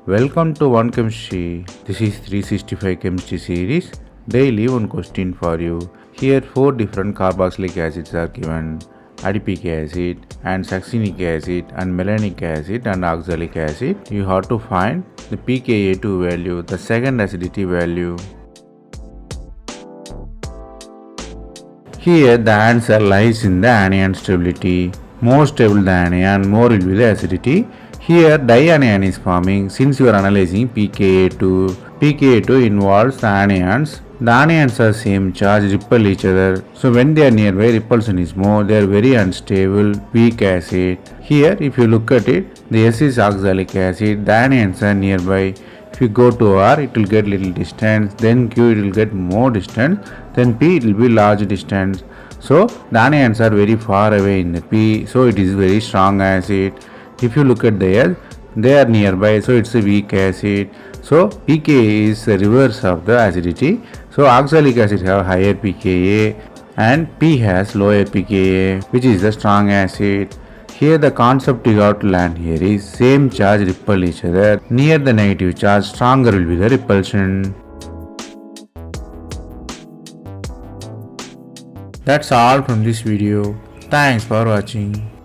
Welcome to One Chemistry. This is 365 Chemistry series. Daily one question for you. Here 4 different carboxylic acids are given. Adipic acid and succinic acid and malonic acid and oxalic acid. You have to find the pKa2 value, the second acidity value. Here the answer lies in the anion stability. More stable the anion, more will be the acidity. Here dianion is forming since you are analyzing pKa2. pKa2 involves the anions. The anions are same charge, repel each other. So when they are nearby, repulsion is more. They are very unstable, weak acid. Here if you look at it, the S is oxalic acid. The anions are nearby. If you go to R, it will get little distance. Then Q, it will get more distance. Then P, it will be large distance. So the anions are very far away in the P. So it is very strong acid. If you look at the S, they are nearby, so it's a weak acid. So pKa is the reverse of the acidity. So oxalic acid have higher pKa and P has lower pKa, which is the strong acid. Here the concept you have to learn here is same charge repel each other. Near the negative charge, stronger will be the repulsion. That's all from this video. Thanks for watching.